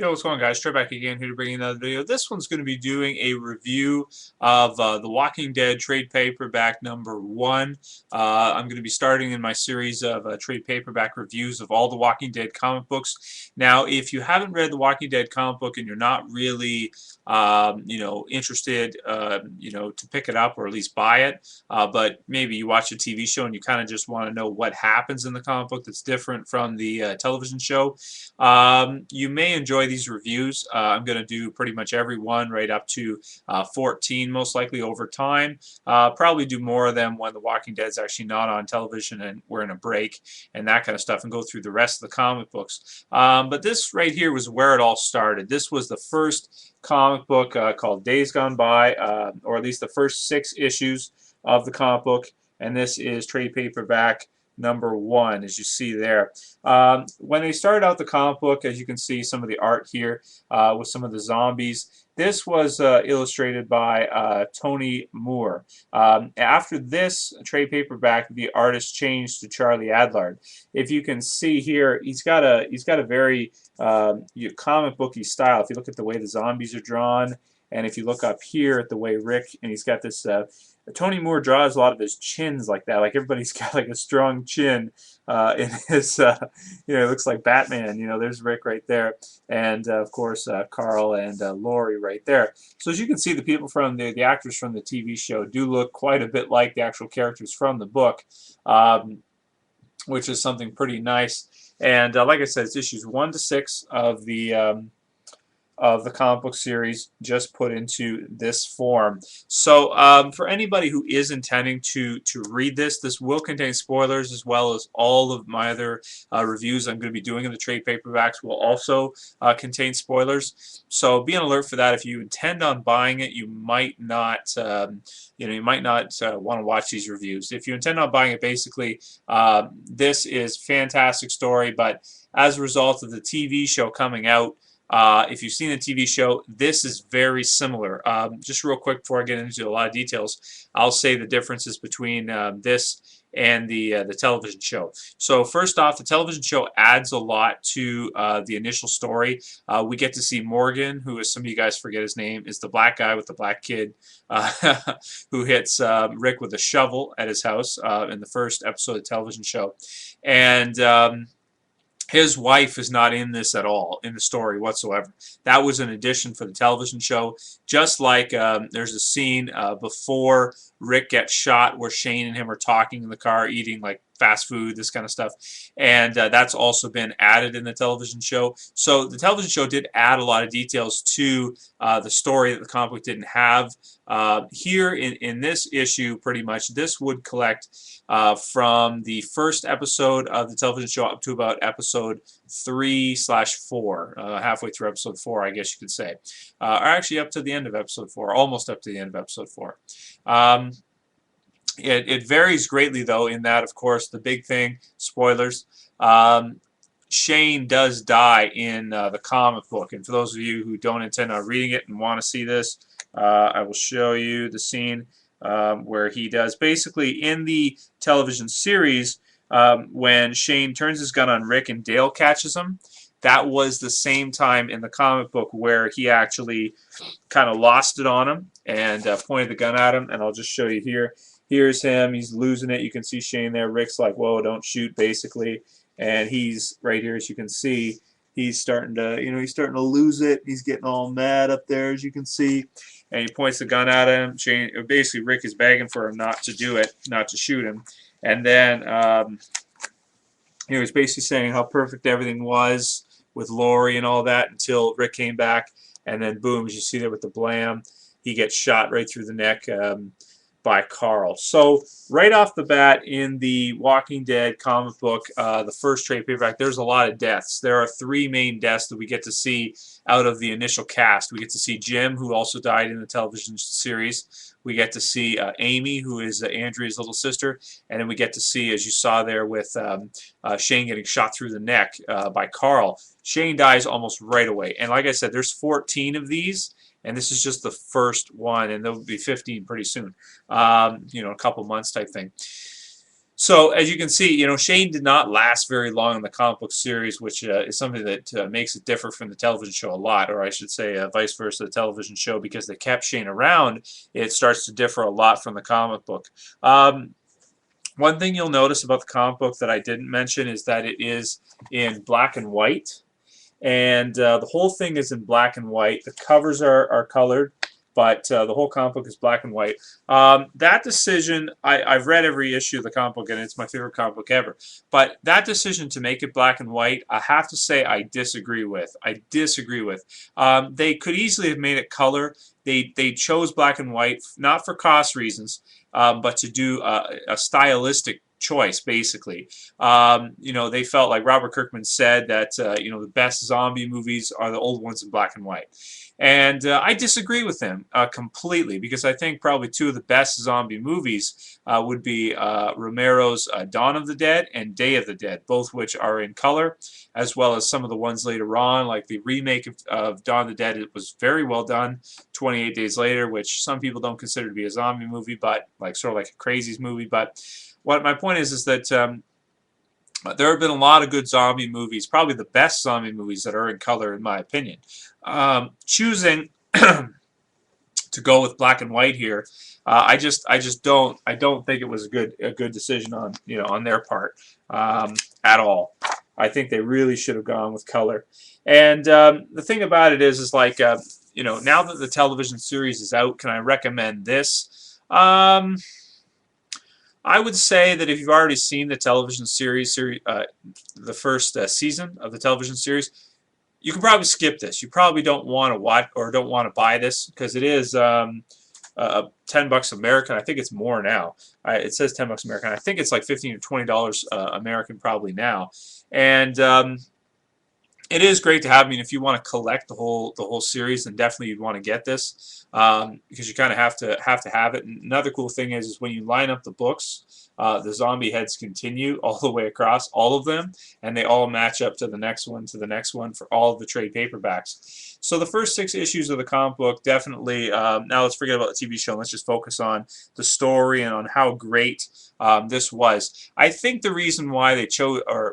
Yo, what's going on, guys? Trey back again here to bring you another video. This one's going to be doing a review of The Walking Dead trade paperback number 1. I'm going to be starting in my series of trade paperback reviews of all the Walking Dead comic books. Now, if you haven't read the Walking Dead comic book and you're not really, interested, to pick it up or at least buy it, but maybe you watch a TV show and you kind of just want to know what happens in the comic book that's different from the television show, you may enjoy these reviews. I'm going to do pretty much every one right up to 14 most likely over time. Probably do more of them when The Walking Dead's actually not on television and we're in a break and that kind of stuff, and go through the rest of the comic books. But this right here was where it all started. This was the first comic book called Days Gone By, or at least the first 6 issues of the comic book, and this is trade paperback number 1, as you see there. When they started out the comic book, as you can see some of the art here with some of the zombies, this was illustrated by Tony Moore. After this trade paperback, the artist changed to Charlie Adlard. If you can see here, he's got a very comic booky style. If you look at the way the zombies are drawn, and if you look up here at the way Rick, and he's got this, Tony Moore draws a lot of his chins like that. Like everybody's got like a strong chin in his, it looks like Batman. There's Rick right there. And of course, Carl and Lori right there. So as you can see, the people from the actors from the TV show do look quite a bit like the actual characters from the book, which is something pretty nice. And like I said, it's issues 1 to 6 of the comic book series just put into this form. So for anybody who is intending to read this will contain spoilers, as well as all of my other reviews I'm going to be doing in the trade paperbacks will also contain spoilers. So be on alert for that. If you intend on buying it, you might not want to watch these reviews. If you intend on buying it, basically this is fantastic story, but as a result of the TV show coming out, if you've seen the TV show, this is very similar. Just real quick before I get into a lot of details, I'll say the differences between this and the television show. So first off, the television show adds a lot to the initial story. We get to see Morgan, who, is, some of you guys forget his name, is the black guy with the black kid who hits Rick with a shovel at his house in the first episode of the television show. And his wife is not in this at all, in the story whatsoever. That was an addition for the television show. Just like there's a scene before Rick gets shot where Shane and him are talking in the car, eating like fast food, this kind of stuff. And that's also been added in the television show. So the television show did add a lot of details to the story that the comic book didn't have. Here in this issue, pretty much, this would collect from the first episode of the television show up to about episode 3/4, halfway through episode 4, I guess you could say. Or actually up to the end of episode 4, almost up to the end of episode 4. It varies greatly, though, in that, of course, the big thing, spoilers, Shane does die in the comic book. And for those of you who don't intend on reading it and want to see this, I will show you the scene where he does. Basically, in the television series, when Shane turns his gun on Rick and Dale catches him, that was the same time in the comic book where he actually kind of lost it on him and pointed the gun at him. And I'll just show you here. Here's him. He's losing it. You can see Shane there. Rick's like, whoa, don't shoot, basically. And he's right here, as you can see. He's starting to, he's starting to lose it. He's getting all mad up there, as you can see. And he points the gun at him. Shane, basically, Rick is begging for him not to do it, not to shoot him. And then, he's basically saying how perfect everything was with Lori and all that until Rick came back. And then, boom, as you see there with the blam, he gets shot right through the neck by Carl. So right off the bat in the Walking Dead comic book, the first trade paperback, there's a lot of deaths. There are 3 main deaths that we get to see out of the initial cast. We get to see Jim, who also died in the television series. We get to see Amy, who is Andrea's little sister. And then we get to see, as you saw there with Shane getting shot through the neck by Carl. Shane dies almost right away. And like I said, there's 14 of these. And this is just the first one, and there will be 15 pretty soon. A couple months type thing. So as you can see, Shane did not last very long in the comic book series, which is something that makes it differ from the television show a lot, or I should say vice versa, the television show, because they kept Shane around, it starts to differ a lot from the comic book. One thing you'll notice about the comic book that I didn't mention is that it is in black and white, and the whole thing is in black and white. The covers are colored, but the whole comic book is black and white. That decision, I've read every issue of the comic book, and it's my favorite comic book ever. But that decision to make it black and white, I have to say I disagree with. They could easily have made it color. They chose black and white, not for cost reasons, but to do a stylistic choice, basically. They felt, like Robert Kirkman said, that the best zombie movies are the old ones in black and white. And I disagree with him completely, because I think probably two of the best zombie movies would be Romero's Dawn of the Dead and Day of the Dead, both which are in color, as well as some of the ones later on, like the remake of Dawn of the Dead. It was very well done, 28 Days Later, which some people don't consider to be a zombie movie, but sort of like a Crazies movie. But what my point is that there have been a lot of good zombie movies, probably the best zombie movies that are in color, in my opinion. Choosing to go with black and white here, I don't think it was a good decision on their part at all. I think they really should have gone with color. And the thing about it is like now that the television series is out, can I recommend this? I would say that if you've already seen the television series, the first season of the television series, you can probably skip this. You probably don't want to watch or don't want to buy this, because it is $10 American. I think it's more now. It says $10 American. I think it's like $15 or $20 American probably now. And it is great to have. I mean, if you want to collect the whole series, then definitely you'd want to get this, because you kind of have to have it. And another cool thing is when you line up the books, the zombie heads continue all the way across, all of them, and they all match up to the next one for all of the trade paperbacks. So the first 6 issues of the comic book definitely. Now let's forget about the TV show and let's just focus on the story and on how great this was. I think the reason why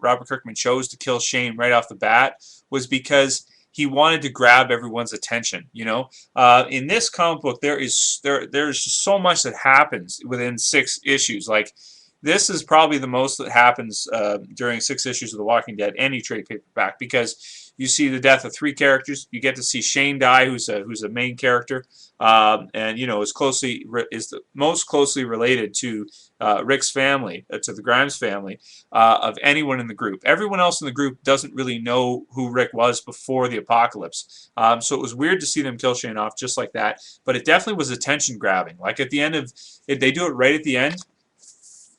Robert Kirkman chose to kill Shane right off the bat was because he wanted to grab everyone's attention. In this comic book, there's just so much that happens within 6 issues. Like, this is probably the most that happens during 6 issues of The Walking Dead, any trade paperback, because you see the death of 3 characters. You get to see Shane die, who's a main character, and is the most closely related to Rick's family, to the Grimes family, of anyone in the group. Everyone else in the group doesn't really know who Rick was before the apocalypse. So it was weird to see them kill Shane off just like that. But it definitely was attention grabbing. Like at the end of it, they do it right at the end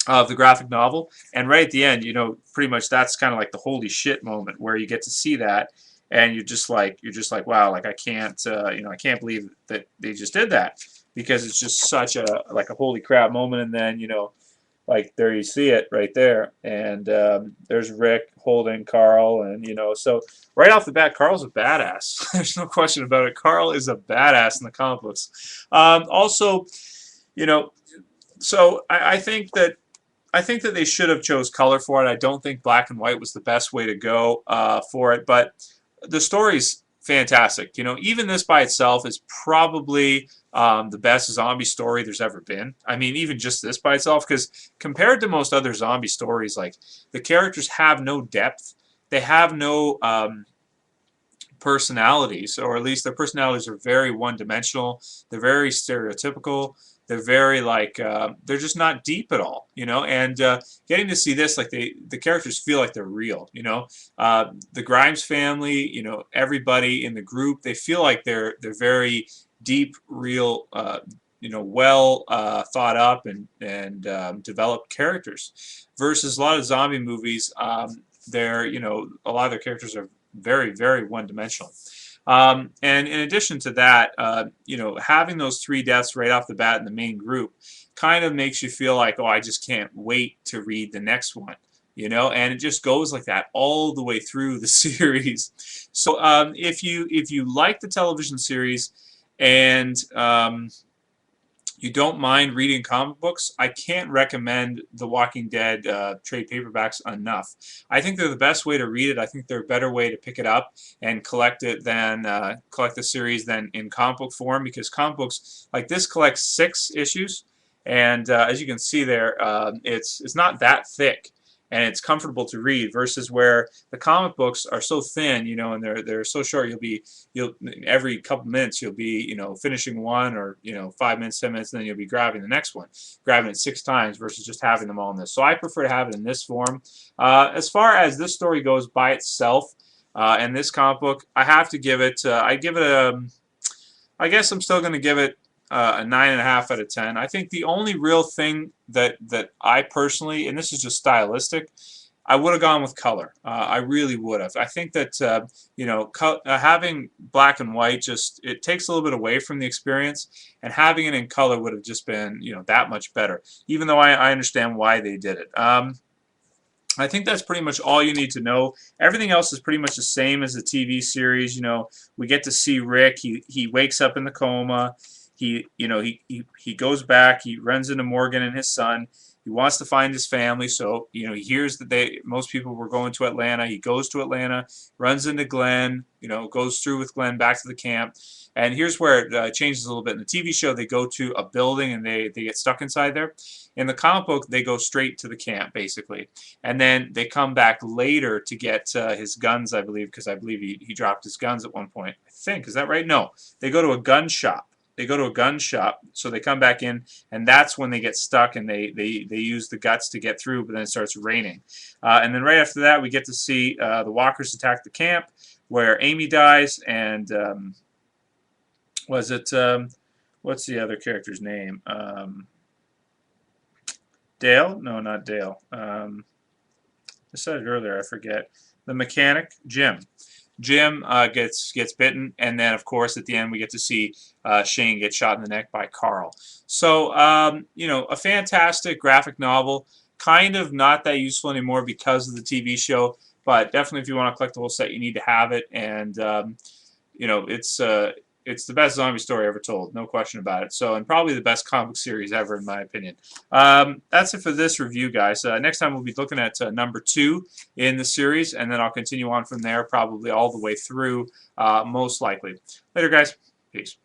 of the graphic novel, and right at the end, pretty much that's kind of like the holy shit moment where you get to see that, and you're just like wow, like I can't believe that they just did that, because it's just such a holy crap moment. And then like there you see it right there, and there's Rick holding Carl, and so right off the bat, Carl's a badass. There's no question about it. Carl is a badass in the comic books. Also, so I think that they should have chose color for it. I don't think black and white was the best way to go for it, but the story's fantastic. Even this by itself is probably the best zombie story there's ever been. I mean, even just this by itself, because compared to most other zombie stories, like, the characters have no depth. They have no personalities, or at least their personalities are very one-dimensional. They're very stereotypical. They're very they're just not deep at all, and getting to see this, like, the characters feel like they're real, the Grimes family, everybody in the group, they feel like they're very deep, real, well thought up and developed characters, versus a lot of zombie movies. They're, a lot of their characters are very, very one-dimensional. And in addition to that, having those 3 deaths right off the bat in the main group kind of makes you feel like, oh, I just can't wait to read the next one, and it just goes like that all the way through the series. So if you like the television series, and you don't mind reading comic books, I can't recommend The Walking Dead trade paperbacks enough. I think they're the best way to read it. I think they're a better way to pick it up and collect it than collect the series than in comic book form, because comic books like this collects 6 issues, and as you can see there, it's not that thick. And it's comfortable to read versus where the comic books are so thin, you know, and they're so short. You'll every couple minutes you'll be, you know, finishing one, or, you know, 5 minutes, 10 minutes, and then you'll be grabbing the next one, grabbing it 6 times versus just having them all in this. So I prefer to have it in this form. As far as this story goes by itself, and this comic book, I have to give it. I give it a. I guess I'm still going to give it a 9.5 out of 10. I think the only real thing that I personally, and this is just stylistic, I would have gone with color. I really would have. I think that you know, having black and white just, it takes a little bit away from the experience, and having it in color would have just been, you know, that much better. Even though I understand why they did it. I think that's pretty much all you need to know. Everything else is pretty much the same as the TV series. You know, we get to see Rick. He wakes up in the coma. He goes back. He runs into Morgan and his son. He wants to find his family, so, you know, he hears that most people were going to Atlanta. He goes to Atlanta, runs into Glenn, you know, goes through with Glenn back to the camp. And here's where it changes a little bit. In the TV show, they go to a building and they get stuck inside there. In the comic book, they go straight to the camp, basically. And then they come back later to get his guns, I believe, because I believe he dropped his guns at one point. I think. Is that right? No. They go to a gun shop. So they come back in, and that's when they get stuck, and they use the guts to get through, but then it starts raining. And then right after that, we get to see the walkers attack the camp, where Amy dies, and what's the other character's name? Dale? No, not Dale. I said it earlier, I forget. The mechanic, Jim. Jim gets bitten, and then of course at the end we get to see Shane get shot in the neck by Carl. So you know, a fantastic graphic novel. Kind of not that useful anymore because of the TV show, but definitely if you want to collect the whole set, you need to have it. And you know, it's the best zombie story ever told, no question about it. So, and probably the best comic series ever, in my opinion. That's it for this review, guys. Next time we'll be looking at number 2 in the series, and then I'll continue on from there, probably all the way through, most likely. Later, guys. Peace.